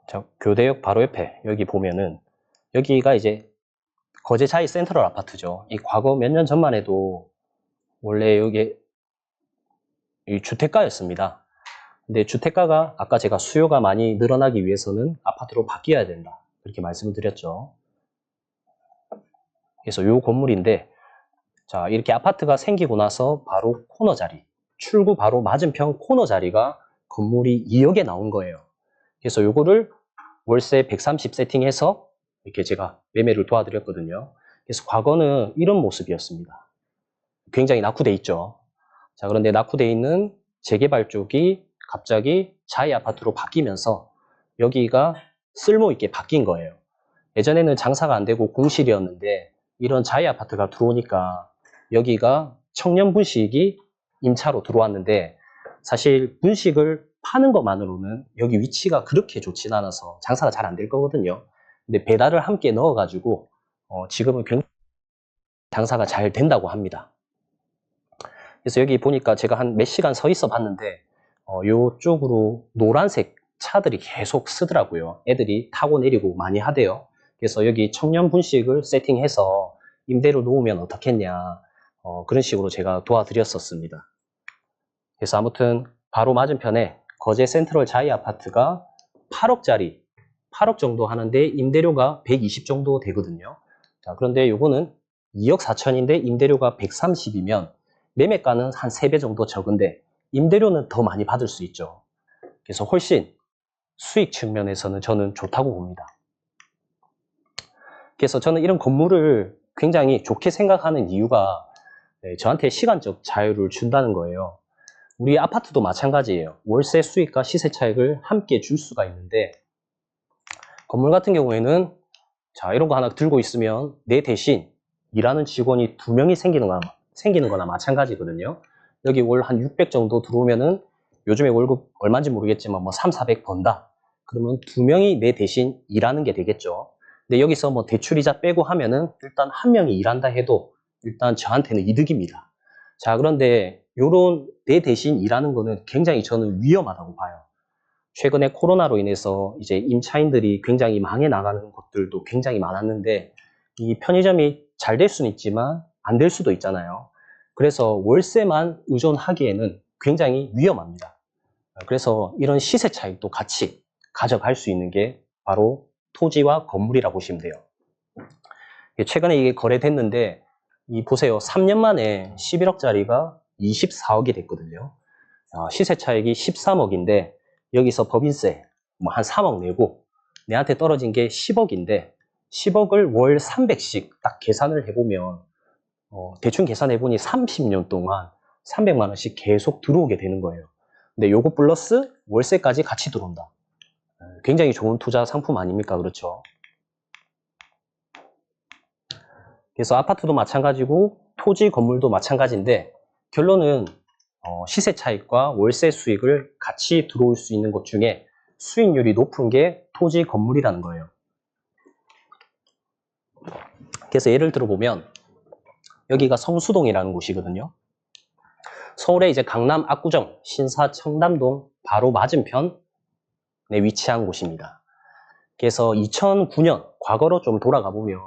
자, 교대역 바로 옆에 여기 보면은 여기가 이제 거제차이 센트럴 아파트죠. 이 과거 몇 년 전만 해도 원래 여기 이 주택가였습니다. 근데 주택가가 아까 제가 수요가 많이 늘어나기 위해서는 아파트로 바뀌어야 된다. 그렇게 말씀을 드렸죠. 그래서 요 건물인데, 자, 이렇게 아파트가 생기고 나서 바로 코너 자리, 출구 바로 맞은편 코너 자리가 건물이 2억에 나온 거예요. 그래서 요거를 월세 130 세팅해서 이렇게 제가 매매를 도와드렸거든요. 그래서 과거는 이런 모습이었습니다. 굉장히 낙후돼 있죠. 자, 그런데 낙후돼 있는 재개발 쪽이 갑자기 자이 아파트로 바뀌면서 여기가 쓸모 있게 바뀐 거예요. 예전에는 장사가 안 되고 공실이었는데 이런 자이 아파트가 들어오니까 여기가 청년 분식이 임차로 들어왔는데, 사실 분식을 파는 것만으로는 여기 위치가 그렇게 좋진 않아서 장사가 잘 안 될 거거든요. 근데 배달을 함께 넣어가지고 지금은 굉장히 장사가 잘 된다고 합니다. 그래서 여기 보니까 제가 한 몇 시간 서 있어 봤는데 이쪽으로 노란색 차들이 계속 쓰더라고요. 애들이 타고 내리고 많이 하대요. 그래서 여기 청년 분식을 세팅해서 임대료 놓으면 어떻겠냐, 그런 식으로 제가 도와드렸었습니다. 그래서 아무튼 바로 맞은편에 거제 센트럴 자이 아파트가 8억짜리 8억 정도 하는데 임대료가 120 정도 되거든요. 자, 그런데 요거는 2억 4천인데 임대료가 130이면 매매가는 한 3배 정도 적은데 임대료는 더 많이 받을 수 있죠. 그래서 훨씬 수익 측면에서는 저는 좋다고 봅니다. 그래서 저는 이런 건물을 굉장히 좋게 생각하는 이유가 저한테 시간적 자유를 준다는 거예요. 우리 아파트도 마찬가지예요. 월세 수익과 시세 차익을 함께 줄 수가 있는데, 건물 같은 경우에는 자, 이런 거 하나 들고 있으면 내 대신 일하는 직원이 2명이 생기는 거나 마찬가지거든요. 여기 월 한 600 정도 들어오면은 요즘에 월급 얼마인지 모르겠지만 뭐 3, 400 번다. 그러면 2명이 내 대신 일하는 게 되겠죠. 근데 여기서 뭐 대출이자 빼고 하면은 일단 한 명이 일한다 해도 일단 저한테는 이득입니다. 자, 그런데 요런 내 대신 일하는 거는 굉장히 저는 위험하다고 봐요. 최근에 코로나로 인해서 이제 임차인들이 굉장히 망해 나가는 곳들도 굉장히 많았는데, 이 편의점이 잘 될 수는 있지만 안 될 수도 있잖아요. 그래서 월세만 의존하기에는 굉장히 위험합니다. 그래서 이런 시세 차익도 같이 가져갈 수 있는 게 바로 토지와 건물이라고 보시면 돼요. 최근에 이게 거래됐는데, 이 보세요. 3년 만에 11억짜리가 24억이 됐거든요. 시세 차익이 13억인데 여기서 법인세 뭐 한 3억 내고 내한테 떨어진 게 10억인데 10억을 월 300씩 딱 계산을 해보면 대충 계산해보니 30년 동안 300만 원씩 계속 들어오게 되는 거예요. 근데 요거 플러스 월세까지 같이 들어온다. 굉장히 좋은 투자 상품 아닙니까? 그렇죠? 그래서 아파트도 마찬가지고 토지 건물도 마찬가지인데, 결론은 시세 차익과 월세 수익을 같이 들어올 수 있는 곳 중에 수익률이 높은 게 토지 건물이라는 거예요. 그래서 예를 들어 보면 여기가 성수동이라는 곳이거든요. 서울의 이제 강남 압구정 신사 청담동 바로 맞은편에 위치한 곳입니다. 그래서 2009년 과거로 좀 돌아가 보면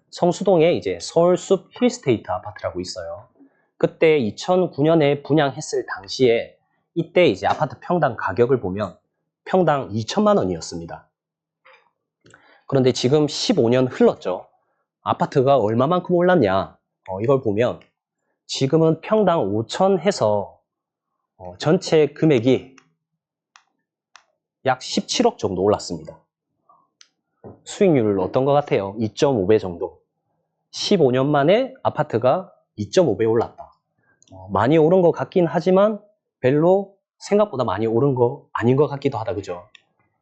성수동에 이제 서울숲 힐스테이트 아파트라고 있어요. 그때 2009년에 분양했을 당시에 이때 이제 아파트 평당 가격을 보면 평당 2천만 원이었습니다. 그런데 지금 15년 흘렀죠. 아파트가 얼마만큼 올랐냐? 이걸 보면 지금은 평당 5천 해서 전체 금액이 약 17억 정도 올랐습니다. 수익률 어떤 것 같아요? 2.5배 정도. 15년 만에 아파트가 2.5배 올랐다. 많이 오른 것 같긴 하지만 별로 생각보다 많이 오른 거 아닌 것 같기도 하다, 그죠?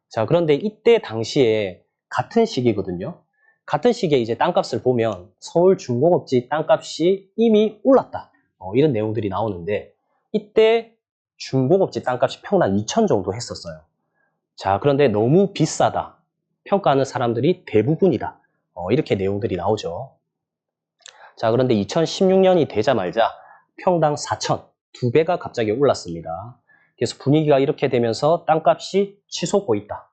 자, 그런데 이때 당시에 같은 시기거든요. 같은 시기에 이제 땅값을 보면 서울 중공업지 땅값이 이미 올랐다. 이런 내용들이 나오는데, 이때 중공업지 땅값이 평당 2천 정도 했었어요. 자, 그런데 너무 비싸다 평가하는 사람들이 대부분이다. 이렇게 내용들이 나오죠. 자, 그런데 2016년이 되자마자 평당 4천, 2배가 갑자기 올랐습니다. 그래서 분위기가 이렇게 되면서 땅값이 치솟고 있다.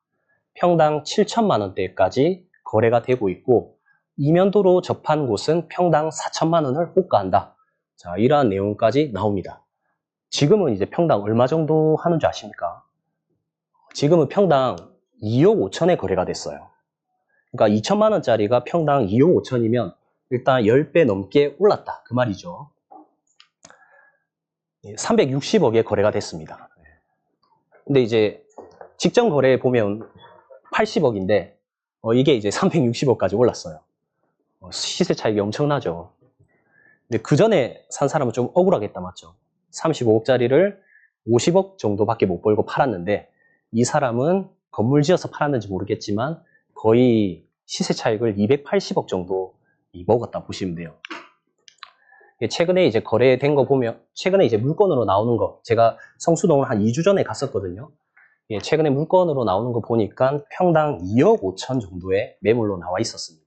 평당 7천만 원대까지 거래가 되고 있고, 이면도로 접한 곳은 평당 4천만 원을 호가한다. 자, 이러한 내용까지 나옵니다. 지금은 이제 평당 얼마 정도 하는 줄 아십니까? 지금은 평당 2억 5천에 거래가 됐어요. 그러니까 2천만 원짜리가 평당 2억 5천이면 일단 10배 넘게 올랐다. 그 말이죠. 360억에 거래가 됐습니다. 근데 이제 직전 거래에 보면 80억인데 이게 이제 360억까지 올랐어요. 시세 차익이 엄청나죠. 근데 그 전에 산 사람은 좀 억울하겠다, 맞죠? 35억짜리를 50억 정도밖에 못 벌고 팔았는데, 이 사람은 건물 지어서 팔았는지 모르겠지만 거의 시세 차익을 280억 정도 먹었다 보시면 돼요. 최근에 이제 거래된 거 보면, 최근에 이제 물건으로 나오는 거, 제가 성수동을 한 2주 전에 갔었거든요. 최근에 물건으로 나오는 거 보니까 평당 2억 5천 정도의 매물로 나와 있었습니다.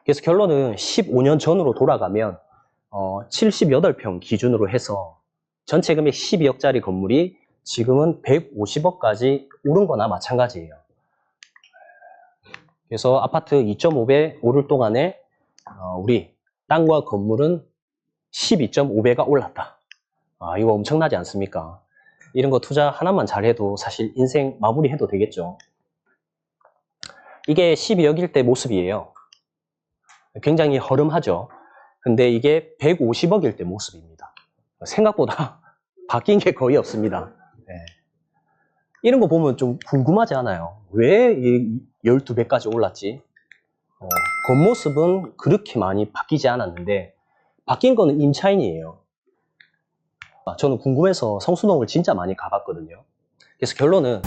그래서 결론은 15년 전으로 돌아가면 78평 기준으로 해서 전체 금액 12억짜리 건물이 지금은 150억까지 오른 거나 마찬가지예요. 그래서 아파트 2.5배 오를 동안에 우리 땅과 건물은 12.5배가 올랐다. 이거 엄청나지 않습니까? 이런 거 투자 하나만 잘해도 사실 인생 마무리해도 되겠죠. 이게 12억일 때 모습이에요. 굉장히 허름하죠. 근데 이게 150억일 때 모습입니다. 생각보다 바뀐 게 거의 없습니다. 네. 이런 거 보면 좀 궁금하지 않아요? 왜 12배까지 올랐지? 겉모습은 그렇게 많이 바뀌지 않았는데 바뀐 거는 임차인이에요. 저는 궁금해서 성수동을 진짜 많이 가봤거든요. 그래서 결론은